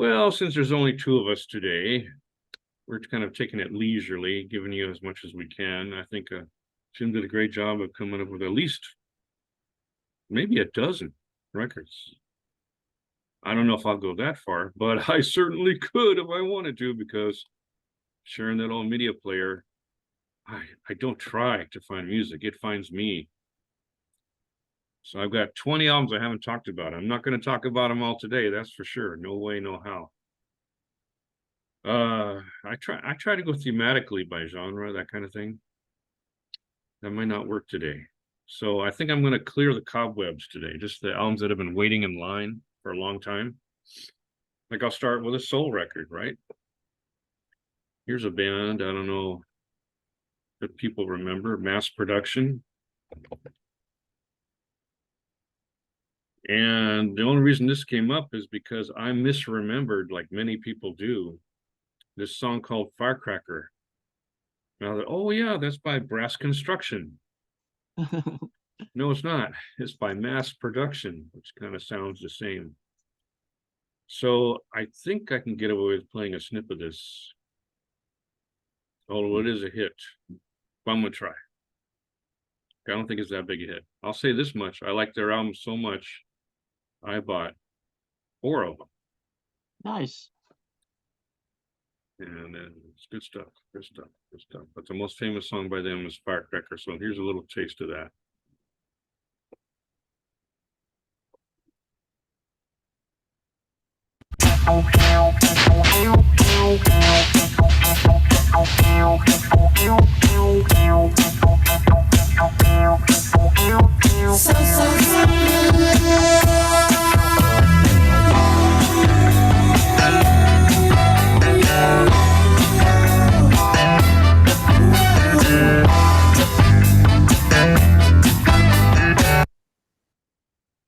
Well, since there's only two of us today, we're kind of taking it leisurely, giving you as much as we can. I think Jim did a great job of coming up with at least maybe a dozen records. I don't know if I'll go that far, but I certainly could if I wanted to, because sharing that old media player, I don't try to find music. It finds me. So I've got 20 albums I haven't talked about. I'm not going to talk about them all today, that's for sure. No way, no how. I try to go thematically by genre, that kind of thing. That might not work today. So I think I'm going to clear the cobwebs today, just the albums that have been waiting in line for a long time. Like I'll start with a soul record, right? Here's a band, I don't know if people remember, Mass Production. And the only reason this came up is because I misremembered, like many people do, this song called Firecracker. Now that, oh yeah, that's by Brass Construction. No, it's not. It's by Mass Production, which kind of sounds the same. So I think I can get away with playing a snip of this, although it is a hit. But I'm gonna try. I don't think it's that big a hit. I'll say this much: I like their album so much, I bought 4 of them. Nice. And it's good stuff, good stuff, good stuff. But the most famous song by them is Firecracker. So here's a little taste of that.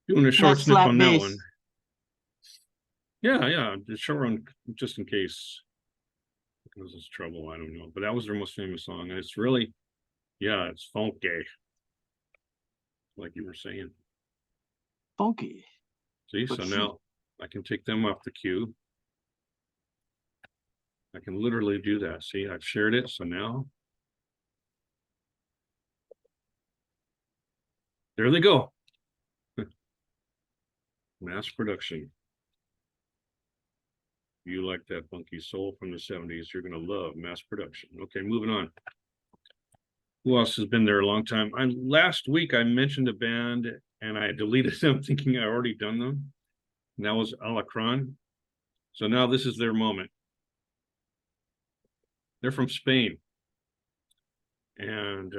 Doing a short snip on that one. Yeah, the short one, just in case it causes trouble, I don't know. But that was their most famous song. And it's really, yeah, it's funky. Like you were saying. Funky. See, so now I can take them off the queue. I can literally do that. See, I've shared it. So now there they go. Mass Production. If you like that funky soul from the 70s, you're going to love Mass Production. Okay, moving on. Who else has been there a long time? Last week I mentioned a band and I deleted them thinking I already done them. And that was Alacran. So now this is their moment. They're from Spain. And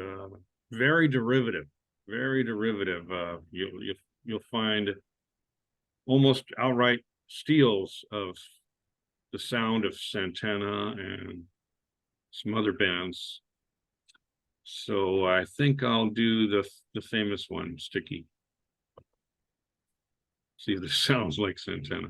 very derivative, very derivative. You'll find almost outright steals of the sound of Santana and some other bands. So I think I'll do the famous one, Skhy. See if this sounds like Santana.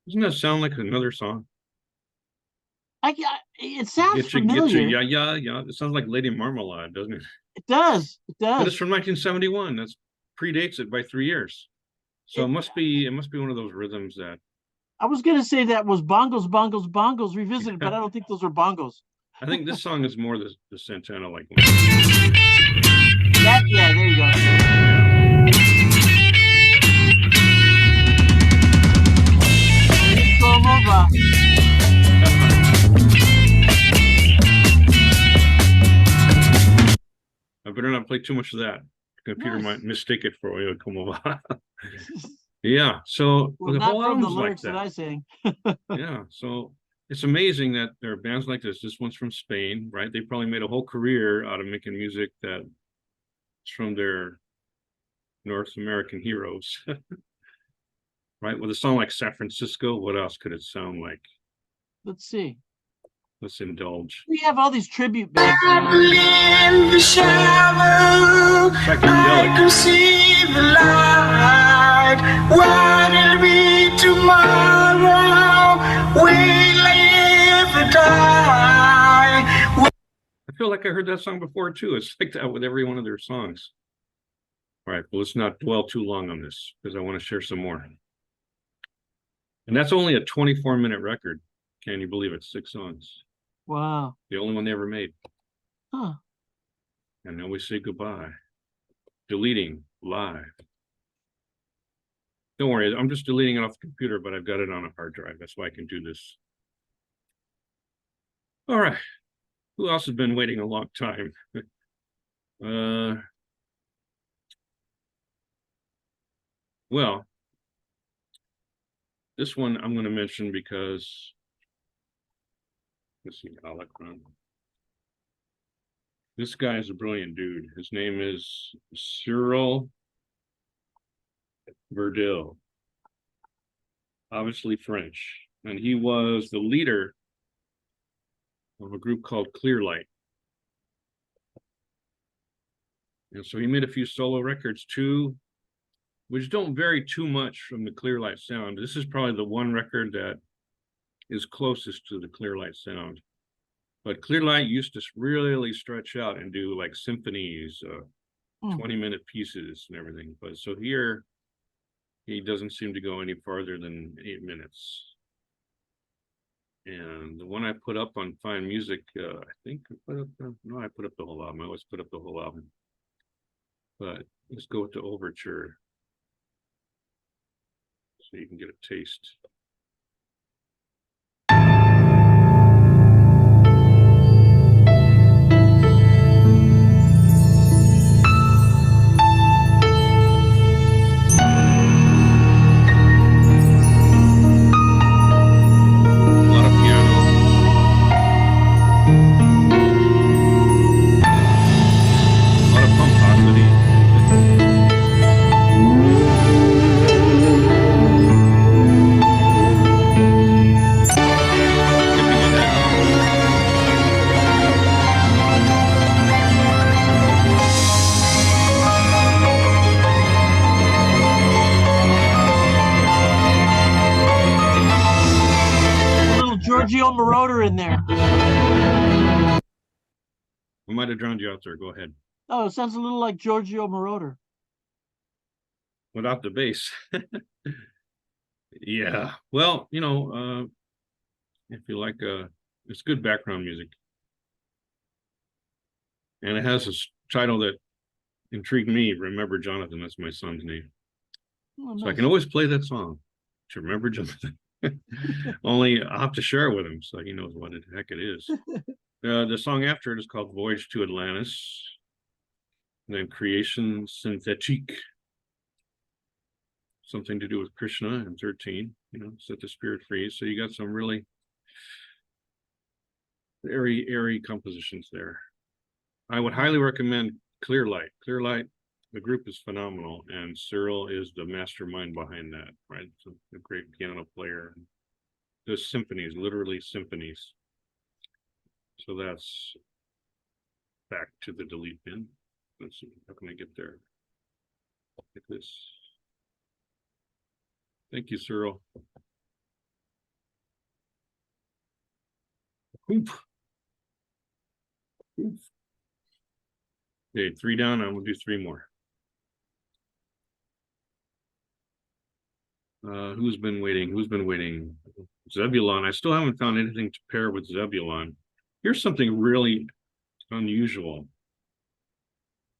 Doesn't that sound like another song? It sounds familiar. Yeah. It sounds like Lady Marmalade, doesn't it? It does. But it's from 1971. That predates it by 3 years. So it must be one of those rhythms that. I was gonna say that was bongos revisited, but I don't think those are bongos. I think this song is more the Santana like one. Yeah, there you go. I better not play too much of that. The computer might mistake it for Oyo Como Va. Yeah, so Well, the whole not from the album's like lyrics that that. I sang. Yeah, so it's amazing that there are bands like this. This one's from Spain, right? They probably made a whole career out of making music that's from their North American heroes, right? With a song like San Francisco, what else could it sound like? Let's see. Let's indulge. We have all these tribute bands now. In the shadow, I can see the light. What will be tomorrow? Will I ever die? I feel like I heard that song before too. It's like that with every one of their songs. All right, well, let's not dwell too long on this because I want to share some more. And that's only a 24-minute record. Can you believe it? 6 songs. Wow. The only one they ever made. Huh. And now we say goodbye. Deleting live. Don't worry, I'm just deleting it off the computer, but I've got it on a hard drive. That's why I can do this. All right. Who else has been waiting a long time? Well, this one I'm going to mention because let's see, Alacran. This guy is a brilliant dude. His name is Cyrille Verdeaux, obviously French, and he was the leader of a group called Clearlight. And so he made a few solo records too, which don't vary too much from the Clearlight sound. This is probably the one record that is closest to the Clearlight sound. But Clearlight used to really stretch out and do like symphonies, 20-minute pieces and everything. But so here, he doesn't seem to go any farther than 8 minutes. And the one I put up on Fine Music, I think I put up, no, I put up the whole album. I always put up the whole album. But let's go with the overture so you can get a taste. Giorgio Moroder in there. I might have drowned you out there. Go ahead. Oh, it sounds a little like Giorgio Moroder. Without the bass. Yeah. Well, you know, if you like, it's good background music. And it has a title that intrigued me. Remember Jonathan, that's my son's name. Oh, so nice. I can always play that song. To remember Jonathan. Only I'll have to share it with him so he knows what the heck it is. The song after it is called Voyage to Atlantis. And then Creation Synthetique. Something to do with Krishna and 13, you know, set the spirit free. So you got some really airy compositions there. I would highly recommend Clearlight. Clearlight, the group is phenomenal, and Cyrille is the mastermind behind that, right? So a great piano player. Does symphonies, literally symphonies. So that's back to the delete bin. Let's see, how can I get there? Like this. Thank you, Cyrille. Oof. Oof. Okay, 3 down. I'm gonna do 3 more. Who's been waiting? Who's been waiting? Zebulon. I still haven't found anything to pair with Zebulon. Here's something really unusual.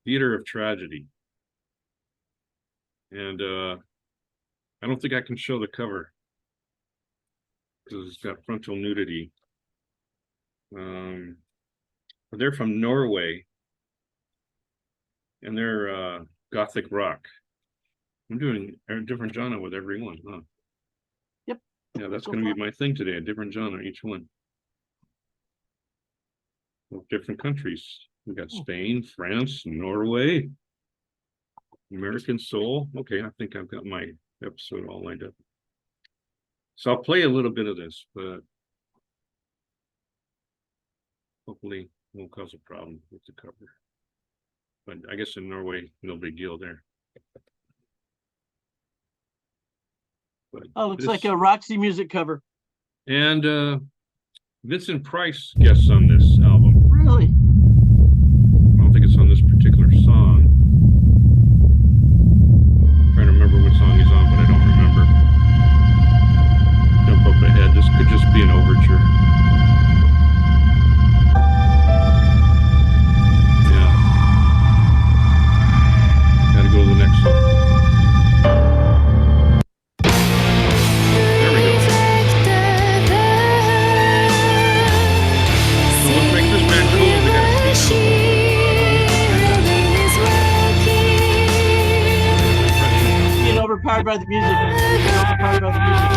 Theater of Tragedy. And I don't think I can show the cover because it's got frontal nudity. They're from Norway, and they're gothic rock. I'm doing a different genre with every one, huh? Yep. Yeah, that's Go going to for be my thing today, a different genre, each one. Of different countries. We got Spain, France, Norway, American Soul. Okay, I think I've got my episode all lined up. So I'll play a little bit of this, but hopefully it won't cause a problem with the cover. But I guess in Norway, no big deal there. But Oh, looks this, like a Roxy Music cover. and Vincent Price guests on this album. Really? I don't think it's on this particular song. I'm trying to remember what song he's on, but I don't remember. Jump up ahead. This could just be an overture. Yeah. Gotta go to the next one. There we go. So what makes this band cool is they got a Being overpowered by the music. Being overpowered by the music.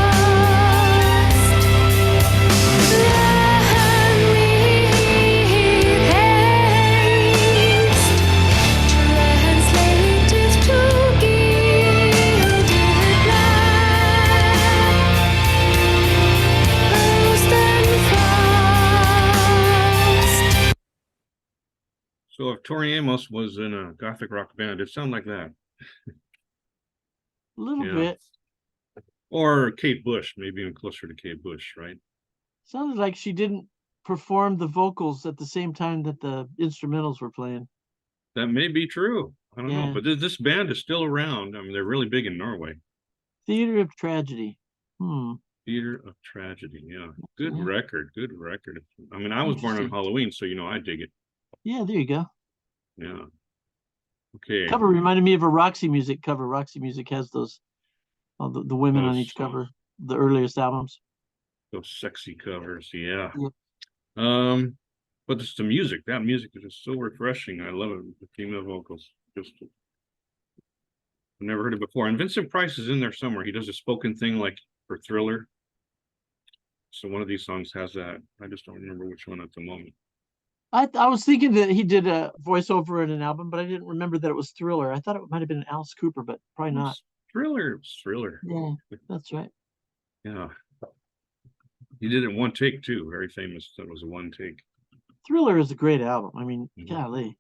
So if Tori Amos was in a gothic rock band, it sounded like that. A little Yeah. bit. Or Kate Bush, maybe even closer to Kate Bush, right? Sounded like she didn't perform the vocals at the same time that the instrumentals were playing. That may be true. I don't know. Yeah. But this band is still around. I mean, they're really big in Norway. Theater of Tragedy. Theater of Tragedy. Yeah. Good Yeah. record. Good record. I mean, I was born on Interesting. Halloween, so I dig it. Yeah, there you go. Yeah. Okay. Cover reminded me of a Roxy Music cover. Roxy Music has those, the women on Those- each cover, the earliest albums. Those sexy covers. Yeah. Yep. But it's the music. That music is just so refreshing. I love it. The female vocals. Just I've never heard it before. And Vincent Price is in there somewhere. He does a spoken thing like for Thriller. So one of these songs has that. I just don't remember which one at the moment. I was thinking that he did a voiceover in an album, but I didn't remember that it was Thriller. I thought it might have been Alice Cooper, but probably not. Thriller. It's Thriller. Yeah, that's right. Yeah. He did it in one take too. Very famous. That was a one take. Thriller is a great album. I mean, Mhm. golly.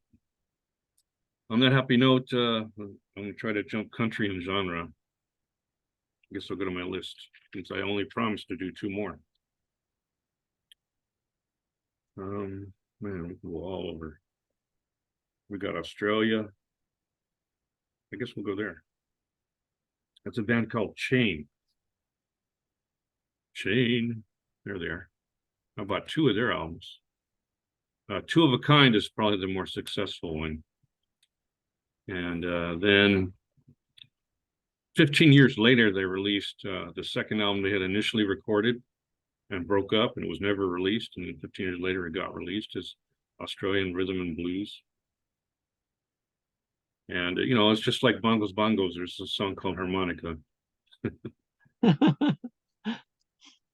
On that happy note, I'm gonna try to jump country and genre. I guess I'll go to my list since I only promised to do 2 more. Man, we can go all over. We got Australia. I guess we'll go there. That's a band called Chain. Chain. There they are. How about 2 of their albums? Two of a Kind is probably the more successful one. And then 15 years later, they released the second album they had initially recorded and broke up, and it was never released. And then 15 years later, it got released as Australian Rhythm and Blues. And, it's just like Bongos Bongos. There's a song called Harmonica.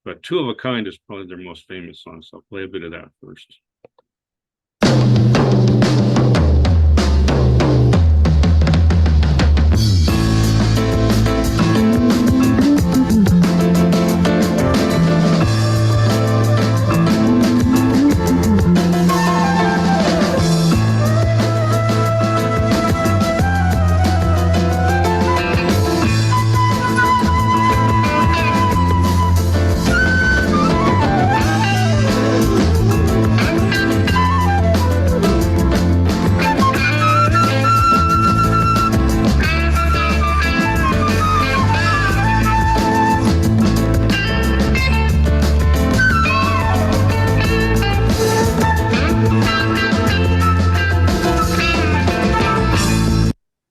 But Two of a Kind is probably their most famous song. So I'll play a bit of that first.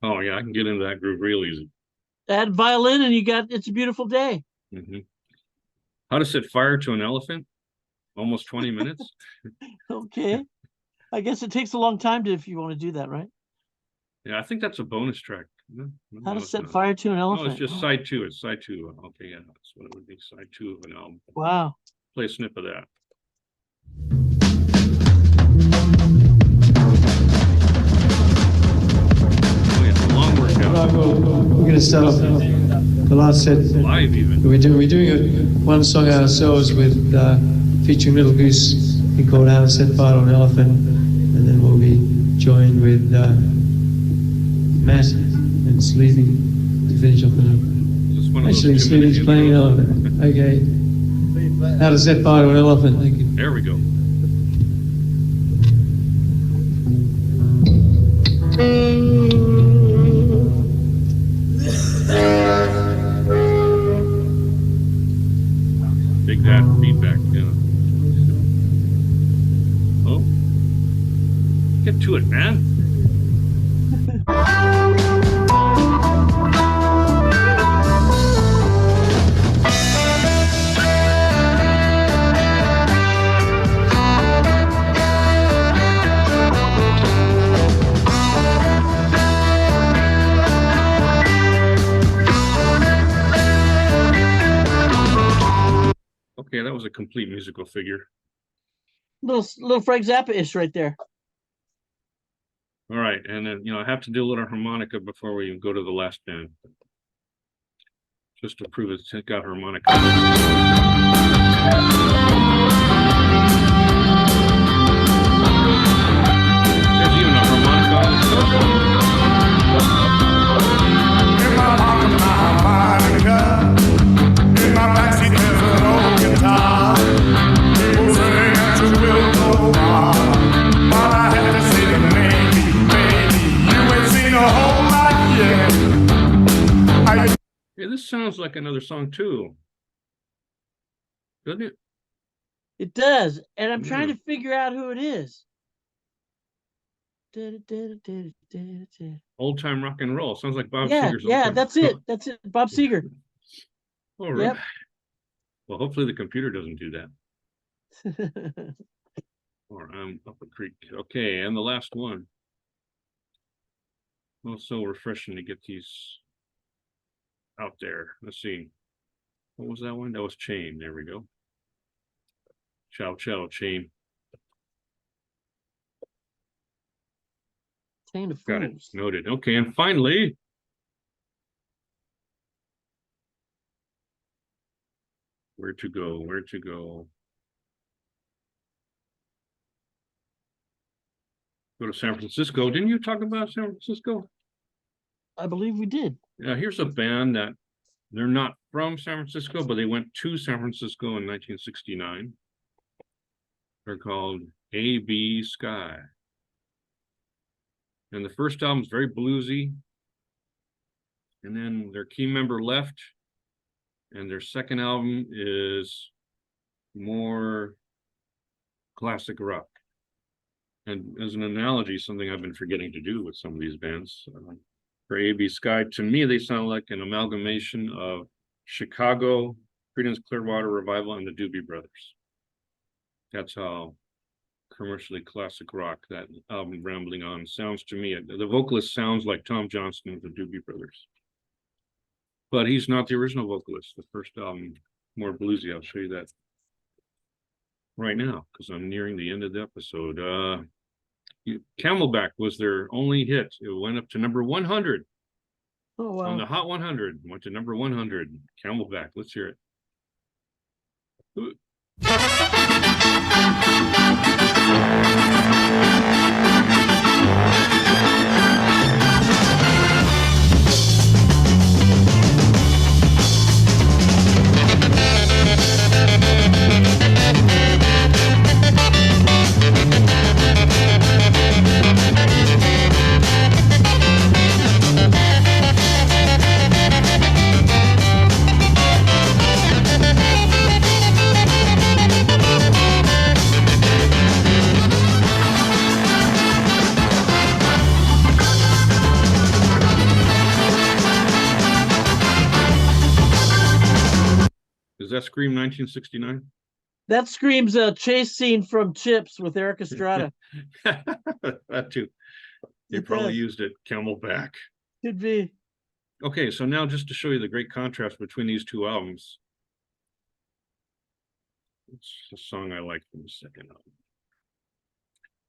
Oh yeah, I can get into that groove real easy. Add violin and you got It's a Beautiful Day. Mm-hmm. How to set fire to an elephant? Almost 20 minutes. Okay. I guess it takes a long time if you want to do that, right? Yeah, I think that's a bonus track. No, no, How to it's set not. fire to an Oh, elephant. it's just side two. It's side two. Okay, yeah, that's what it would be. Side two of an album. Wow. Play a snip of that. Oh yeah, it's a long workout. Right, well, we're going to start off the last set. Live even. We're doing one song ourselves with featuring Little Goose, called "How to Set Fire to an Elephant," and then we'll be joined with Matt and Sleepy to finish off the night. Is this one of those Actually, 2 minute Sleepy's playing an intros? elephant. Okay. How to Set Fire to an Elephant. Thank you. There we go. Dig that feedback. Yeah. Oh, get to it, man. Okay, that was a complete musical figure. Little Frank Zappa-ish right there. All right, and then I have to do a little harmonica before we go to the last band, just to prove it's got harmonica. There's even a harmonica on the In my pocket, my harmonica. In my backseat, there's an old guitar. People say that you will go far. But I have to say that maybe, you ain't seen a whole lot yet. Hey, this sounds like another song too, doesn't it? It does, and I'm trying Yeah. to figure out who it is. Old time rock and roll. Sounds like Bob Yeah, Seger's. yeah, Old Time- that's it. That's it. Bob Seger. All right. Yep. Well, hopefully the computer doesn't do that. Or I'm up a creek. Okay, and the last one. Well, so refreshing to get these out there. Let's see. What was that one? That was Chain. There we go. Ciao, ciao, Chain. Chain of Got it. Fools. Noted. Okay, and finally. Where to go? Where to go? Go to San Francisco. Didn't you talk about San Francisco? I believe we did. Yeah, here's a band that they're not from San Francisco, but they went to San Francisco in 1969. They're called A.B. Skhy. And the first album is very bluesy. And then their key member left. And their second album is more classic rock. And as an analogy, something I've been forgetting to do with some of these bands. For A.B. Skhy, to me, they sound like an amalgamation of Chicago, Creedence Clearwater Revival, and the Doobie Brothers. That's how commercially classic rock that album Rambling On sounds to me. The vocalist sounds like Tom Johnston of the Doobie Brothers. But he's not the original vocalist. The first album, more bluesy. I'll show you that right now, because I'm nearing the end of the episode. Camelback was their only hit. It went up to number 100 Oh wow. on the Hot 100. Went to number 100. Camelback. Let's hear it. Does that scream 1969? That screams a chase scene from Chips with Eric Estrada. That too. They It probably does. used it. Camelback. Could be. Okay, so now just to show you the great contrast between these two albums. It's a song I like from the second album.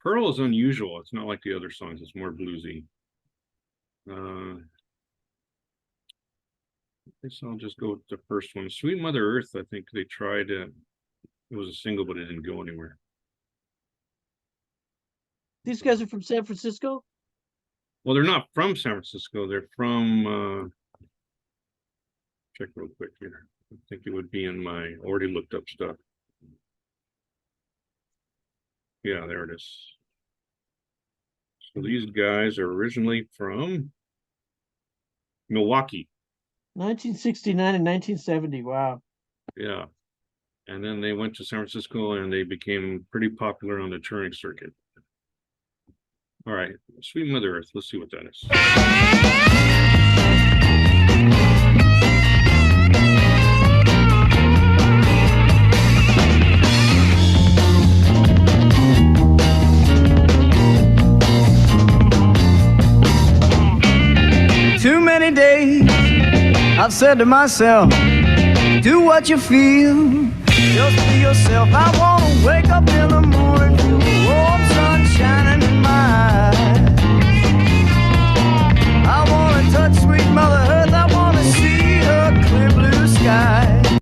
Pearl is unusual. It's not like the other songs. It's more bluesy. I guess I'll just go with the first one. Sweet Mother Earth, I think they tried. It was a single, but it didn't go anywhere. These guys are from San Francisco? Well, they're not from San Francisco. They're from, check real quick here. I think it would be in my already looked up stuff. Yeah, there it is. So these guys are originally from Milwaukee. 1969 and 1970. Wow. Yeah. And then they went to San Francisco and they became pretty popular on the touring circuit. All right, Sweet Mother Earth. Let's see what that is. Too many days I've said to myself, do what you feel, just be yourself. I wanna wake up in the morning, feel the warm sun shining in my eyes. I wanna touch sweet Mother Earth, I wanna see her clear blue sky.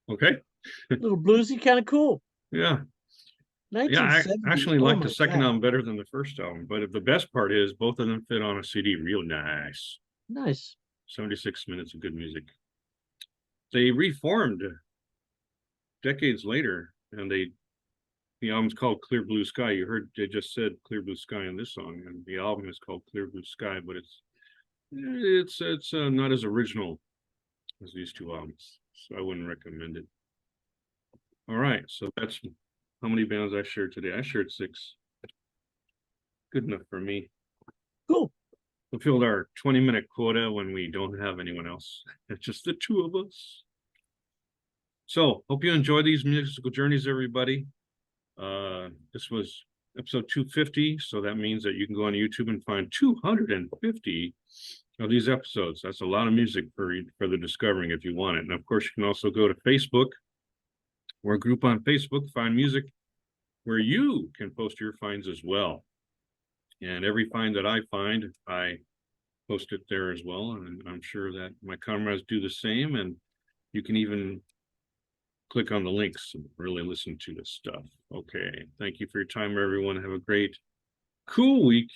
Okay. A little bluesy, kind of cool. Yeah. Yeah, I 1970. actually Oh like my the second God. album better than the first album, but the best part is both of them fit on a CD real nice. Nice. 76 minutes of good music. They reformed decades later, and the album's called Clear Blue Sky. You heard they just said Clear Blue Sky in this song, and the album is called Clear Blue Sky, but it's not as original as these two albums, so I wouldn't recommend it. All right, so that's how many bands I shared today. I shared 6. Good enough for me. Cool. We filled our 20-minute quota when we don't have anyone else. It's just the two of us. So hope you enjoy these musical journeys, everybody. This was episode 250, so that means that you can go on YouTube and find 250 of these episodes. That's a lot of music for the discovering if you want it. And of course, you can also go to Facebook. We're a group on Facebook, Find Music, where you can post your finds as well. And every find that I find, I post it there as well. And I'm sure that my comrades do the same. And you can even click on the links and really listen to this stuff. Okay. Thank you for your time, everyone. Have a great, cool week.